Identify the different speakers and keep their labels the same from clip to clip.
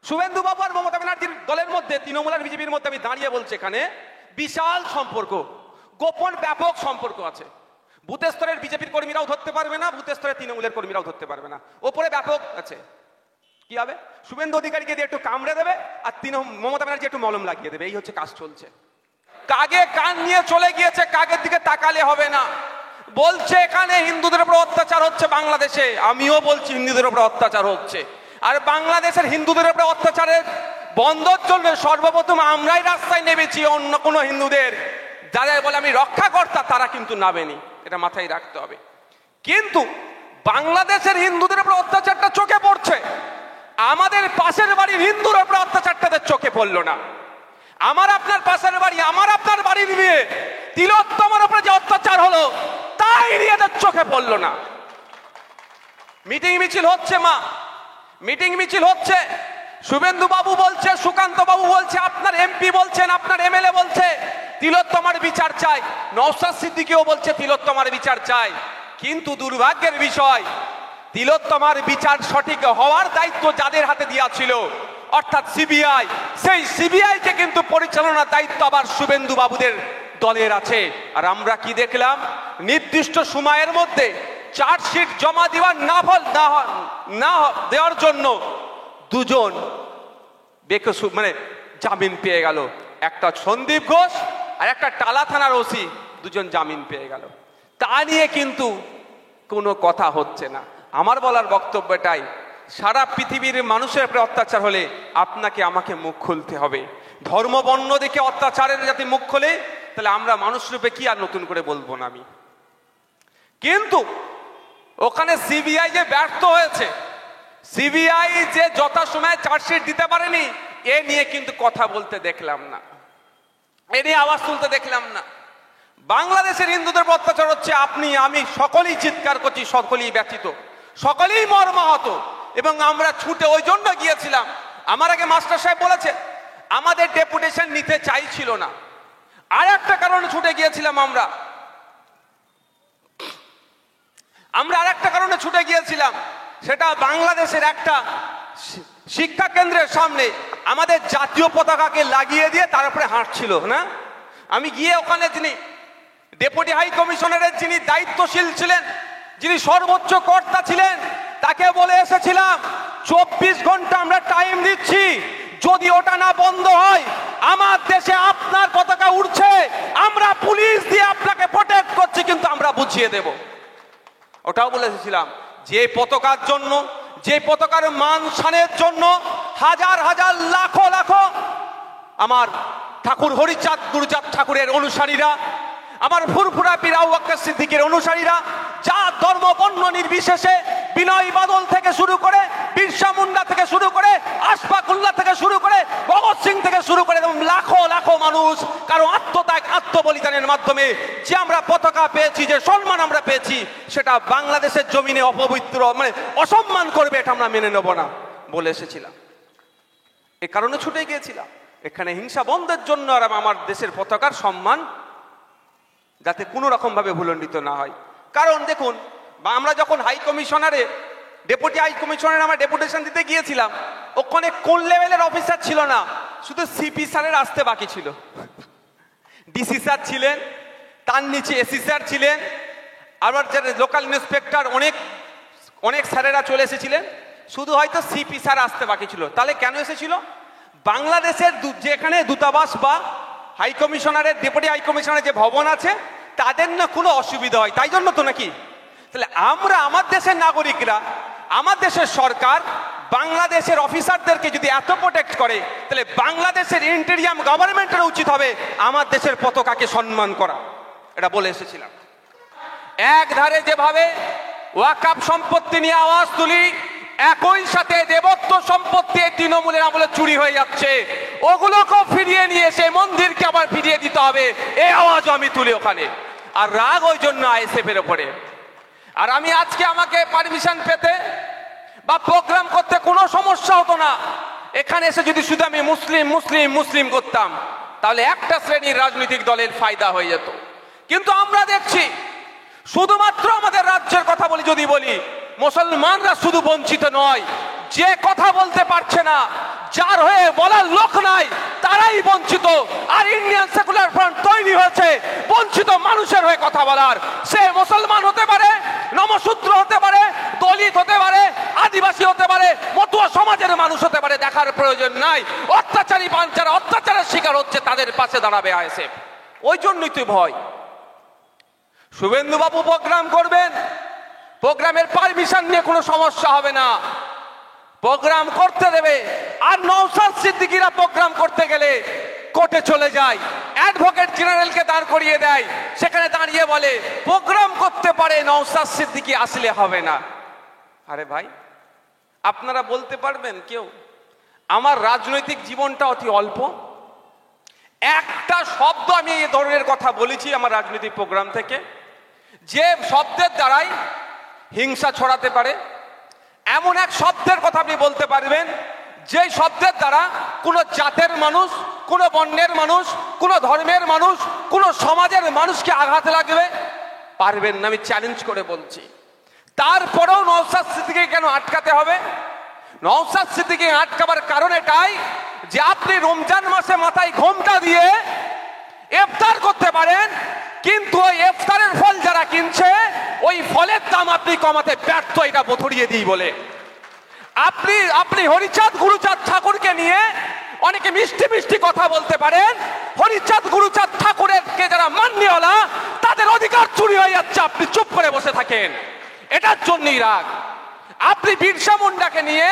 Speaker 1: শুভেন্দু বাবু আর মমতা ব্যানার্জির দলের মধ্যে, তৃণমূল আর বিজেপির মধ্যে আমি দাঁড়িয়ে বলছি, এখানে বিশাল সম্পর্ক, গোপন ব্যাপক সম্পর্ক আছে। বুথ স্তরের বিজেপির কর্মীরাও ধরতে পারবে না, বুথ স্তরের তৃণমূলের কর্মীরাও ধরতে পারবে না, ওপরে ব্যাপক আছে। কি হবে? শুভেন্দু অধিকারীকে দিয়ে একটু কামড়ে দেবে আর মমতা ব্যানার্জি একটু মলম লাগিয়ে দেবে, এই হচ্ছে কাজ চলছে। কাগে কান নিয়ে চলে গিয়েছে, কাগের দিকে তাকালে হবে না। বলছে এখানে হিন্দুদের উপর অত্যাচার হচ্ছে বাংলাদেশে, আমিও বলছি হিন্দুদের উপর অত্যাচার হচ্ছে। আর বাংলাদেশের হিন্দুদের উপর অত্যাচারের বন্ধর জন্য সর্বপ্রথম আমরাই রাস্তায় নেমেছি, অন্য কোনো হিন্দুদের যারা বলে আমি রক্ষাকর্তা তারা কিন্তু নামেনি, এটা মাথায় রাখতে হবে। কিন্তু বাংলাদেশের হিন্দুদের উপর অত্যাচারটা চোখে পড়ছে, আমাদের পাশের বাড়ির হিন্দুর উপর অত্যাচারটা চোখে পড়লো না। আমার আপনার পাশের বাড়ি, আমার আপনার বাড়ির মেয়ে তিলোত্তমার উপরে যে অত্যাচার হলো তাই এদের চোখে পড়লো না। মিটিং মিছিল হচ্ছে, মা মিটিং মিছিল হচ্ছে, শুভেন্দু বাবু বলছে, সুকান্ত বাবু বলছে, আপনার এমপি বলছেন, আপনার এমএলএ বলছে তিলোত্তমার বিচার চাই, নওশাদ সিদ্দিকীও বলছে তিলোত্তমার বিচার চাই। কিন্তু দুর্ভাগ্যের বিষয়, তিলোত্তমার বিচার সঠিক হওয়ার দায়িত্ব যাদের হাতে দেওয়া ছিল অর্থাৎ সিবিআই, সেই সিবিআইকে কিন্তু পরিচালনার দায়িত্ব আবার শুভেন্দু বাবুদের দলের আছে। আর আমরা কি দেখলাম, নির্দিষ্ট সময়ের মধ্যে চার্জশিট জমা দেওয়ার না দেওয়ার জন্য দুজন বেকসুর মানে জামিন পেয়ে গেল, একটা সন্দীপ ঘোষ আর একটা টালা থানার ওসি, দুজন জামিন পেয়ে গেল। তা নিয়ে কিন্তু কোনো কথা হচ্ছে না। আমার বলার বক্তব্য এটাই, সারা পৃথিবীর মানুষের উপরে অত্যাচার হলে আপনাকে আমাকে মুখ খুলতে হবে। ধর্ম বর্ণ দেখে অত্যাচারের যাতে মুখ খোলে, তাহলে আমরা মানুষ রূপে কি আর নতুন করে বলবো না আমি। কিন্তু ওখানে সিবিআই যে ব্যর্থ হয়েছে, সিবিআই যে যথাসময়ে চার্জশিট দিতে পারেনি, এ নিয়ে কিন্তু কথা বলতে দেখলাম না, এ নিয়ে আওয়াজ তুলতে দেখলাম না। বাংলাদেশের হিন্দুদের অত্যাচার হচ্ছে, আপনি আমি সকলেই চিৎকার করছি, সকলেই ব্যথিত, সকলেই মর্মাহত। এবং আমরা ছুটে ওই জন্য গিয়েছিলাম, আমার আগে মাস্টার সাহেব বলেছে আমাদের ডেপুটেশন নিতে চাইছিল না, আর একটা কারণে ছুটে গিয়েছিলাম আমরা আর একটা কারণে ছুটে গিয়েছিলাম, সেটা বাংলাদেশের একটা শিক্ষা কেন্দ্রের সামনে আমাদের জাতীয় পতাকাকে লাগিয়ে দিয়ে তার উপরে হাঁটছিল না। আমি গিয়ে ওখানে যিনি ডেপুটি হাই কমিশনারের যিনি দায়িত্বশীল ছিলেন, যিনি সর্বোচ্চ কর্তা ছিলেন, তাকে বলে এসেছিলাম 24 ঘন্টা আমরা টাইম দিচ্ছি, যদি ওটা না বন্ধ হয় আমার দেশে আপনার পতাকা উড়ছে, আমরা পুলিশ দিয়ে আপনাকে প্রোটেক্ট করছি, কিন্তু আমরা বুঝিয়ে দেব। ওটাও বলে এসেছিলাম যে পতাকার জন্য, যে পতাকার মান শানের জন্য হাজার হাজার লাখো লাখো আমার ঠাকুর হরিচাঁদ গুরুচাঁদ ঠাকুরের অনুসারীরা, আমার ফুরফুরা পীর আবু বকর সিদ্দিকের অনুসারীরা, যা ধর্ম বর্ণ নির্বিশেষে বিনয় বাদল থেকে শুরু করে, বিরসা মুন্ডা থেকে শুরু করে, আশফাক উল্লাহ থেকে শুরু করে, ভগৎ সিং থেকে শুরু করে লাখো লাখো মানুষ কারো আত্মত্যাগ আত্মবলিদানের মাধ্যমে যে আমরা পতাকা পেয়েছি, যে সম্মান আমরা পেয়েছি, সেটা বাংলাদেশের জমিনে অপবিত্র মানে অসম্মান করবে, এটা আমরা মেনে নেব না বলে এসেছিলাম। এ কারণে ছুটে গিয়েছিলাম এখানে হিংসা বন্ধের জন্য, আর আমার দেশের পতাকার সম্মান যাতে কোনো রকম ভাবে ভুলণ্ডিত না হয়। কারণ দেখুন, আমরা যখন হাই কমিশনারে ডেপুটি হাই কমিশনারে আমরা ডেপুটেশন দিতে গিয়েছিলাম, ওখানে কোন লেভেলের অফিসার ছিল না, শুধু সিপি স্যারের আসতে বাকি ছিল, ডিসি স্যার ছিলেন, তার নিচে এসি স্যার ছিলেন, আবার যারা লোকাল ইন্সপেক্টর অনেক স্যারেরা চলে এসেছিলেন, শুধু হয়তো সিপি স্যার আসতে বাকি ছিল। তাহলে কেন এসেছিল? বাংলাদেশের যেখানে দূতাবাস বা হাই কমিশনারের ডেপুটি হাই কমিশনারের যে ভবন আছে তাদের না কোনো অসুবিধা হয়, তাই জন্য তো নাকি। তাহলে আমরা আমার দেশের নাগরিকরা, আমার দেশের সরকার বাংলাদেশের অফিসারদেরকে যদি এত প্রোটেক্ট করে, তাহলে বাংলাদেশের ইন্টেরিয়াম গভর্নমেন্টের উচিত হবে আমার দেশের পতাকাকে সম্মান করা। এটা বলে এসেছিলাম। এক ধারে যেভাবে ওয়াকফ সম্পত্তি নিয়ে আওয়াজ তুলি, একই সাথে দেবত্ব সম্পত্তি তৃণমূলের আমলে চুরি হয়ে যাচ্ছে, ওগুলোকেও ফিরিয়ে নিয়ে এসে মন্দিরকে আবার ফিরিয়ে দিতে হবে, এই আওয়াজ আমি তুলি ওখানে। আর রাগ ওই জন্য আইএসএফ এর উপরে। আর আমি আজকে আমাকে পারমিশন পেতে বা প্রোগ্রাম করতে কোনো সমস্যা হতো না। এখানে এসে যদি শুধু আমি মুসলিম মুসলিম মুসলিম করতাম, তাহলে একটা শ্রেণীর রাজনৈতিক দলের ফায়দা হয়ে যেত। কিন্তু আমরা দেখছি শুধুমাত্র আমাদের রাজ্যের কথা যদি বলি, মুসলমানরা শুধু বঞ্চিত নয়, যে কথা বলতে পারছে না, যার হয়ে বলার লোক নাই তারাই বঞ্চিত। আর ইন্ডিয়ান সেকুলার ফ্রন্ট তৈরি হয়েছে বঞ্চিত মানুষের হয়ে কথা বলার। সে মুসলমান হতে পারে, নমশূদ্র হতে পারে, দলিত হতে পারে, আদিবাসী হতে পারে, মতুয়া সমাজের মানুষ হতে পারে, দেখার প্রয়োজন নাই। অত্যাচারী যারা অত্যাচারের শিকার হচ্ছে তাদের পাশে দাঁড়াবে আইএসএফ। ওই জন্যই তুই ভয়। শুভেন্দু বাবু প্রোগ্রাম করবেন, প্রোগ্রামের পারমিশন নিয়ে কোনো সমস্যা হবে না, প্রোগ্রাম করতে দেবে। আর নওশাদ সিদ্দিকীরা প্রোগ্রাম করতে গেলে কোর্টে চলে যায়, অ্যাডভোকেট জেনারেলকে দাঁড় করিয়ে দেয়, সেখানে দাঁড়িয়ে বলে প্রোগ্রাম করতে পারে, নওশাদ সিদ্দিকী আসলে হবে না। আরে ভাই, আপনারা বলতে পারবেন কেউ আমার রাজনৈতিক জীবনটা অতি অল্প? একটা শব্দ আমি এই ধরনের কথা বলেছি আমার রাজনৈতিক প্রোগ্রাম থেকে, যে শব্দের দ্বারাই হিংসা ছড়াতে পারে, এমন এক শব্দের কথা আপনি বলতে পারবেন যে শব্দের দ্বারা কোনো জাতের মানুষ, কোনো বর্ণের মানুষ, কোনো ধর্মের মানুষ, কোনো সমাজের মানুষকে আঘাত লাগবে? পারবেন না, আমি চ্যালেঞ্জ করে বলছি। তারপরেও নওশাদ সিদ্দিকীকে কেন আটকাতে হবে? নওশাদ সিদ্দিকীকে আটকাবার কারণ এটাই যে আপনি রমজান মাসে মাথায় ঘোমটা দিয়ে ইফতার করতে পারেন, কিন্তু ওই ইফতারের ফল যারা কিনছে ওই ফলের দাম আপনি কমাতে ব্যর্থ, এটা বথরিয়ে দিই বলে। আপনি হরিচাঁদ গুরুচাঁদ ঠাকুরকে নিয়ে অনেকে মিষ্টি মিষ্টি কথা বলতে পারেন, হরিচাঁদ গুরুচাঁদ ঠাকুরের কে যারা মান্যওয়ালা তাদের অধিকার চুরি হয়ে যাচ্ছে, আপনি চুপ করে বসে থাকেন, এটার জন্যই রাগ। আপনি বিরসা মুন্ডাকে নিয়ে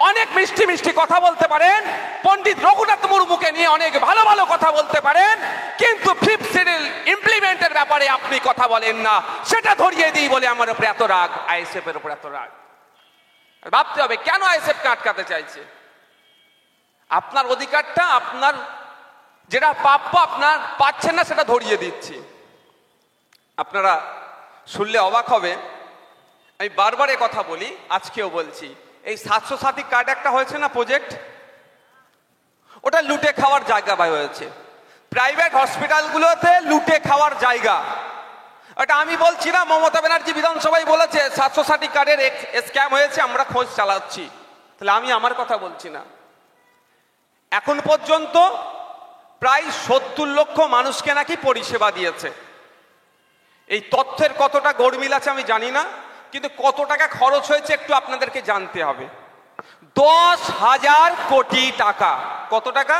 Speaker 1: অনেক মিষ্টি মিষ্টি কথা বলতে পারেন, পণ্ডিত রঘুনাথ মুর্মুকে নিয়ে অনেক ভালো ভালো কথা বলতে পারেন, কিন্তু ফিফথ শিডিউল ইমপ্লিমেন্টের ব্যাপারে আপনি কথা বলেন না, সেটা ধরিয়ে দিই বলে আমার উপরে এত রাগ, আইএসএফ এর উপর এত রাগ। ভাবতে হবে কেন আইএসএফ কে আটকাতে চাইছে। আপনার অধিকারটা, আপনার যেটা প্রাপ্য আপনার পাচ্ছেন না, সেটা ধরিয়ে দিচ্ছি। আপনারা শুনলে অবাক হবে, আমি বারবার এ কথা বলি, আজকেও বলছি। এই 700 সাথী কার্ড একটা হয়েছে না প্রজেক্ট, ওটা লুটে খাওয়ার জায়গা হয়েছে। প্রাইভেট হসপিটালগুলোতে লুটে খাওয়ার জায়গা। এটা আমি বলছি না, মমতা ব্যানার্জি বিধানসভায় বলেছে 700 সাথী কার্ডের স্ক্যাম হয়েছে, আমরা খোঁজ চালাচ্ছি। তাহলে আমি আমার কথা বলছি না। এখন পর্যন্ত প্রায় 70 লক্ষ মানুষকে নাকি পরিষেবা দিয়েছে। এই তথ্যের কতটা গরমিল আছে আমি জানি না, কিন্তু কত টাকা খরচ হয়েছে একটু আপনাদেরকে জানতে হবে। 10,000 কোটি টাকা। কত টাকা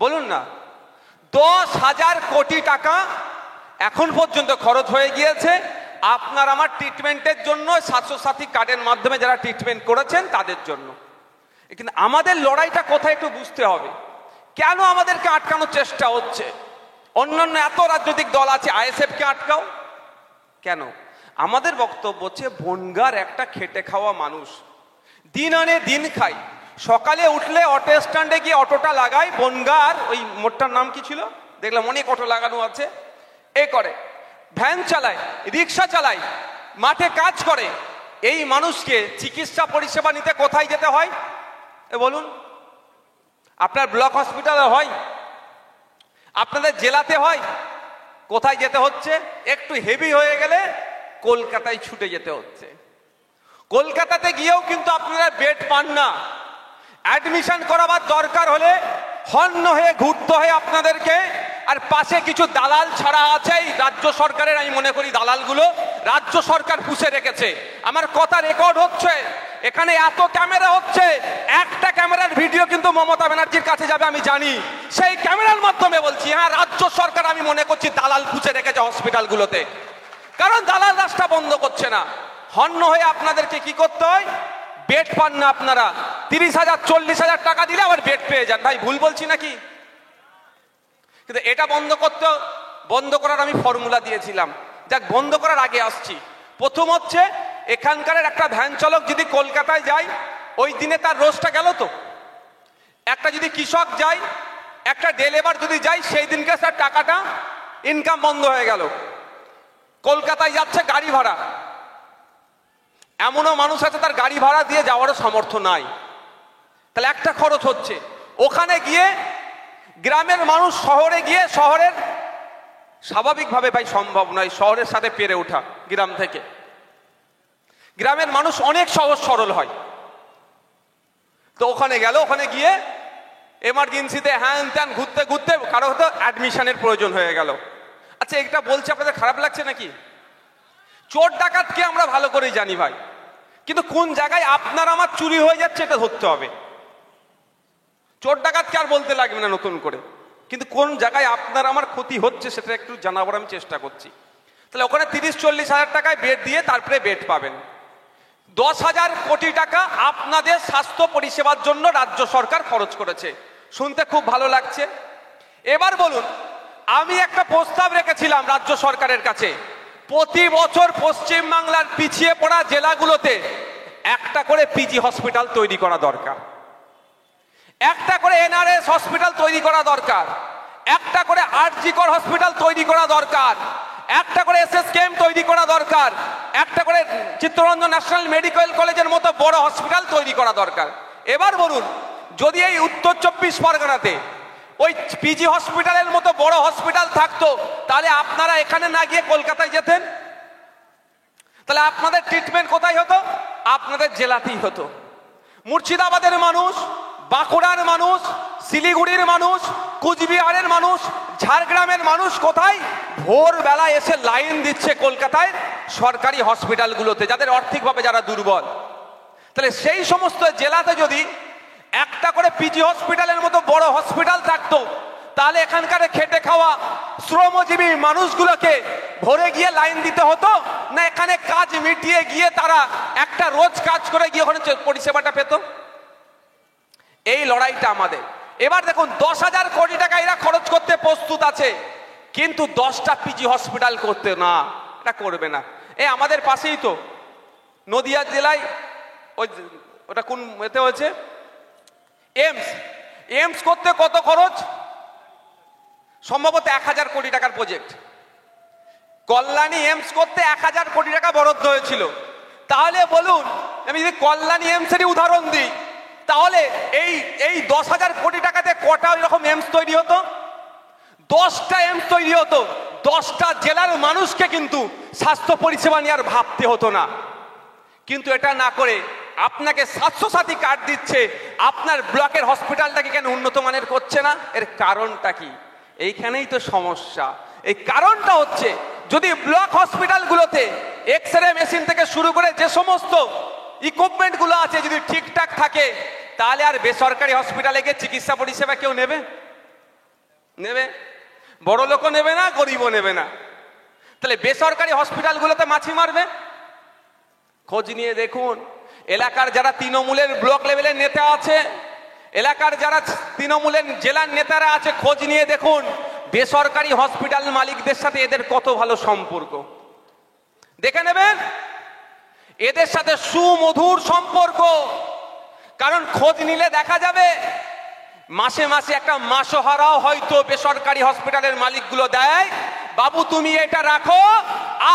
Speaker 1: বলুন না? 10,000 কোটি টাকা এখন পর্যন্ত খরচ হয়ে গিয়েছে আপনার আমার ট্রিটমেন্টের জন্য, 700 সাথী কার্ডের মাধ্যমে যারা ট্রিটমেন্ট করেছেন তাদের জন্য। কিন্তু আমাদের লড়াইটা কোথায় একটু বুঝতে হবে। কেন আমাদেরকে আটকানোর চেষ্টা হচ্ছে? অন্যান্য এত রাজনৈতিক দল আছে, আইএসএফকে আটকাও কেন? আমাদের বক্তব্য হচ্ছে বনগার একটা খেটে খাওয়া মানুষ, দিন আনে দিন খাই, সকালে উঠলে অটো স্ট্যান্ডে গিয়ে অটোটা লাগাই, বনগার ওই মোটটার নাম কি ছিল দেখলাম, অনেক অটো লাগানো আছে, এ করে ভ্যান চালায়, রিক্সা চালায়, মাঠে কাজ করে। এই মানুষকে চিকিৎসা পরিষেবা নিতে কোথায় যেতে হয় এ বলুন? আপনার ব্লক হসপিটালে হয়, আপনাদের জেলাতে হয়, কোথায় যেতে হচ্ছে? একটু হেভি হয়ে গেলে কলকাতায় ছুটে যেতে হচ্ছে। কলকাতাতে গিয়েও কিন্তু আপনারা বেড পান না। অ্যাডমিশন করাবার দরকার হলে হন্য হয়ে ঘুরতে হয় আপনাদেরকে। আর পাশে কিছু দালাল ছাড়া আছে এই রাজ্য সরকারের, আমি মনে করি দালালগুলো রাজ্য সরকার পুষে রেখেছে। আমার কথা রেকর্ড হচ্ছে, এখানে এত ক্যামেরা হচ্ছে, একটা ক্যামেরার ভিডিও কিন্তু মমতা ব্যানার্জির কাছে যাবে আমি জানি। সেই ক্যামেরার মাধ্যমে বলছি, হ্যাঁ রাজ্য সরকার আমি মনে করছি দালাল পুষে রেখেছে হসপিটালগুলোতে, কারণ দালাল রাস্তা বন্ধ করছে না। হন্য হয়ে আপনাদেরকে কি করতে হয়? বেড পান না আপনারা, 30,000 40,000 টাকা দিলে আবার বেড পেয়ে যান। ভাই ভুল বলছি নাকি? কিন্তু এটা বন্ধ করার আমি ফর্মুলা দিয়েছিলাম, যাক বন্ধ করার আগে আসছি। প্রথম হচ্ছে এখানকার একটা ভ্যান চালক যদি কলকাতায় যায়, ওই দিনে তার রোজটা গেল তো। একটা যদি কৃষক যায়, একটা ডেলিভার যদি যায়, সেই দিনকে তার টাকাটা ইনকাম বন্ধ হয়ে গেল। কলকাতায় যাচ্ছে গাড়ি ভাড়া, এমনও মানুষ আছে তার গাড়ি ভাড়া দিয়ে যাওয়ারও সামর্থ্য নাই, তাহলে একটা খরচ হচ্ছে। ওখানে গিয়ে গ্রামের মানুষ শহরে গিয়ে, শহরের স্বাভাবিকভাবে ভাই সম্ভব নয় শহরের সাথে পেরে ওঠা। গ্রাম থেকে গ্রামের মানুষ অনেক সহজ সরল হয়, তো ওখানে গেল, ওখানে গিয়ে এমার্জেন্সিতে হ্যান ত্যান ঘুরতে ঘুরতে কারো হয়তো অ্যাডমিশনের প্রয়োজন হয়ে গেল। আচ্ছা, এটা বলছে আপনাদের খারাপ লাগছে নাকি? চোর ডাকাতকে আমরা ভালো করেই জানি ভাই, কিন্তু কোন জায়গায় আপনার আমার চুরি হয়ে যাচ্ছে এটা ধরতে হবে। চোর ডাকাতকে আর বলতে লাগবে না নতুন করে, কিন্তু কোন জায়গায় আপনার আমার ক্ষতি হচ্ছে সেটা একটু জানাবার আমি চেষ্টা করছি। তাহলে ওখানে 30-40 হাজার টাকায় বেড দিয়ে তারপরে বেড পাবেন। 10,000 কোটি টাকা আপনাদের স্বাস্থ্য পরিষেবার জন্য রাজ্য সরকার খরচ করেছে, শুনতে খুব ভালো লাগছে। এবার বলুন, আমি একটা প্রস্তাব রেখেছিলাম রাজ্য সরকারের কাছে, প্রতি বছর পশ্চিমবাংলার পিছিয়ে পড়া জেলাগুলোতে একটা করে পিজি হসপিটাল তৈরি করা দরকার, একটা করে এনআরএস হসপিটাল তৈরি করা দরকার, একটা করে আরজিকর হসপিটাল তৈরি করা দরকার, একটা করে এসএসকেএম তৈরি করা দরকার, একটা করে চিত্তরঞ্জন ন্যাশনাল মেডিকেল কলেজের মতো বড় হসপিটাল তৈরি করা দরকার। এবার বলুন, যদি এই উত্তর 24 পরগনাতে ওই পিজি হসপিটালের মতো বড় হসপিটাল থাকতো, তাহলে আপনারা এখানে না গিয়ে কলকাতায় যেতেন, তাহলে আপনাদের ট্রিটমেন্ট কোথায় হতো? আপনাদের জেলাতেই হতো। মুর্শিদাবাদের মানুষ, বাঁকুড়ার মানুষ, শিলিগুড়ির মানুষ, কুচবিহারের মানুষ, ঝাড়গ্রামের মানুষ কোথায় ভোরবেলা এসে লাইন দিচ্ছে কলকাতায় সরকারি হসপিটালগুলোতে, যাদের আর্থিকভাবে যারা দুর্বল। তাহলে সেই সমস্ত জেলাতে যদি একটা করে পিজি হসপিটালের মতো বড় হসপিটাল থাকতো, তাহলে এখানকার খেটে খাওয়া শ্রমজীবী মানুষগুলোকে ভোরে গিয়ে লাইন দিতে হতো না, এখানে কাজ মিটিয়ে গিয়ে তারা একটা রোজ কাজ করে গিয়ে ওখানে পরিষেবাটা পেত। এই লড়াইটা আমাদের। এবার দেখুন, 10,000 কোটি টাকা এরা খরচ করতে প্রস্তুত আছে, কিন্তু 10টা পিজি হসপিটাল করতে না, এটা করবে না। এই আমাদের পাশেই তো নদিয়া জেলায় ওটা কোন এতে হয়েছে এমস করতে কত খরচ? সম্ভবত 1,000 কোটি টাকার প্রজেক্ট। কল্যাণী এমস করতে 1,000 কোটি টাকা বরাদ্দ হয়েছিল। তাহলে বলুন, আমি যদি কল্যাণী এমসেরই উদাহরণ দিই, তাহলে এই 10,000 কোটি টাকাতে কটা এরকম এমস তৈরি হতো? 10টা এমস তৈরি হতো। 10টা জেলার মানুষকে কিন্তু স্বাস্থ্য পরিষেবা নিয়ে আর ভাবতে হতো না। কিন্তু এটা না করে আপনাকে স্বাস্থ্যসাথী কার্ড দিচ্ছে, আপনার ব্লকের হসপিটালটাকে কেন উন্নত মানের করছে না? এর কারণটা কি? এইখানেই তো সমস্যা। এই কারণটা হচ্ছে, যদি ব্লক হসপিটালগুলোতে এক্সরে মেশিন থেকে শুরু করে যে সমস্ত ইকুইপমেন্টগুলো আছে যদি ঠিকঠাক থাকে, তাহলে আর বেসরকারি হসপিটালে গিয়ে চিকিৎসা পরিষেবা কেউ নেবে? বড় লোকও নেবে না, গরিবও নেবে না। তাহলে বেসরকারি হসপিটালগুলোতে মাছি মারবে। খোঁজ নিয়ে দেখুন, এলাকার যারা তৃণমূলের ব্লক লেভেলের নেতা আছে, এলাকার যারা তৃণমূলের জেলার নেতারা আছে, খোঁজ নিয়ে দেখুন বেসরকারি হসপিটাল মালিকদের সাথে এদের কত ভালো সম্পর্ক। দেখে নেবেন, এদের সাথে সুমধুর সম্পর্ক। কারণ খোঁজ নিলে দেখা যাবে মাসে মাসে একটা মাসোহারাও হয়তো বেসরকারি হসপিটালের মালিকগুলো দেয়, বাবু তুমি এটা রাখো,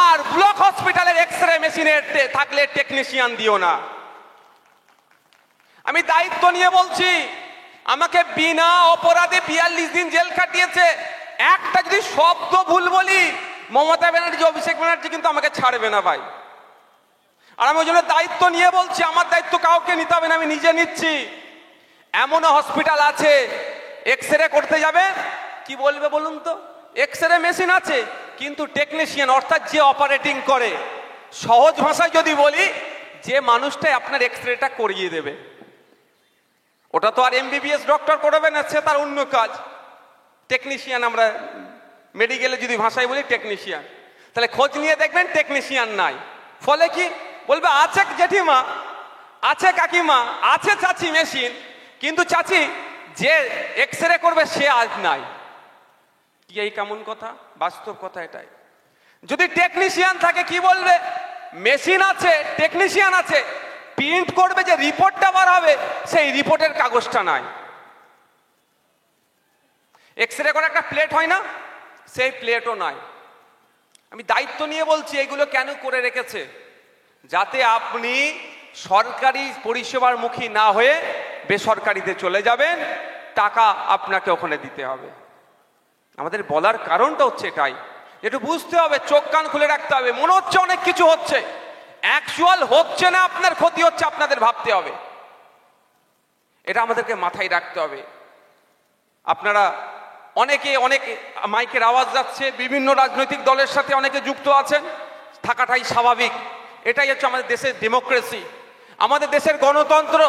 Speaker 1: আর ব্লক হসপিটালের এক্সরে মেশিনের থাকলে টেকনিশিয়ান দিও না। আমি দায়িত্ব নিয়ে বলছি, আমাকে বিনা অপরাধে 42 দিন জেল কাটিয়েছে। একটা যদি শব্দ ভুল বলি, মমতা ব্যানার্জি, অভিষেক ব্যানার্জি কিন্তু আমাকে ছাড়বে না ভাই। আর আমি ওই জন্য দায়িত্ব নিয়ে বলছি, আমার দায়িত্ব কাউকে নিতে হবে না, আমি নিজে নিচ্ছি। এমনও হসপিটাল আছে, এক্সরে করতে যাবে, কি বলবে বলুন তো? এক্সরে মেশিন আছে, কিন্তু টেকনিশিয়ান অর্থাৎ যে অপারেটিং করে, সহজ ভাষায় যদি বলি, যে মানুষটাই আপনার এক্সরেটা করিয়ে দেবে। ওটা তো আর এমবিবিএস ডক্টর করবে না, সে তার অন্য কাজ। টেকনিশিয়ান আমরা মেডিকেলে যদি ভাষায় বলি টেকনিশিয়ান। তাহলে খোঁজ নিয়ে দেখবেন টেকনিশিয়ান নাই। ফলে কি বলবে, আছে জেঠিমা, আছে কাকিমা, আছে চাচি মেশিন, কিন্তু চাচি যে এক্সরে করবে সে আজ নাই। কি এই কেমন কথা? বাস্তব কথা এটাই। যদি টেকনিশিয়ান থাকে কি বলবে, মেশিন আছে, টেকনিশিয়ান আছে, প্রিন্ট করবে যে রিপোর্টটা বার হবে, সেই রিপোর্টের কাগজটা নাই। এক্সরে করে একটা প্লেট হয় না, সেই প্লেটও নাই। আমি দায়িত্ব নিয়ে বলছি, এগুলো কেন করে রেখেছে? যাতে আপনি সরকারি পরিষেবার মুখী না হয়ে বেসরকারিতে চলে যাবেন, টাকা আপনাকে ওখানে দিতে হবে। আমাদের বলার কারণটা হচ্ছে এটাই, একটু বুঝতে হবে, চোখ কান খুলে রাখতে হবে। মনে হচ্ছে অনেক কিছু হচ্ছে, অ্যাকচুয়াল হচ্ছে না, আপনার ক্ষতি হচ্ছে, আপনাদের ভাবতে হবে। এটা আমাদেরকে মাথায় রাখতে হবে। আপনারা অনেকে মাইকের আওয়াজ যাচ্ছে, বিভিন্ন রাজনৈতিক দলের সাথে অনেকে যুক্ত আছেন, থাকাটাই স্বাভাবিক। এটাই হচ্ছে আমাদের দেশের ডেমোক্রেসি, আমাদের দেশের গণতন্ত্র,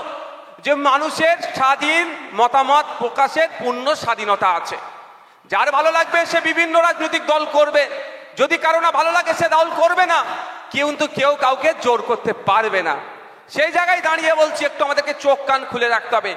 Speaker 1: যে মানুষের স্বাধীন মতামত প্রকাশের পূর্ণ স্বাধীনতা আছে। যার ভালো লাগবে সে বিভিন্ন রাজনৈতিক দল করবে, যদি কারো না ভালো লাগে সে দল করবে না, কিন্তু কেউ কাউকে জোর করতে পারবে না। সেই জায়গায় দাঁড়িয়ে বলছি, একটু আমাদেরকে চোখ কান খুলে রাখতে হবে।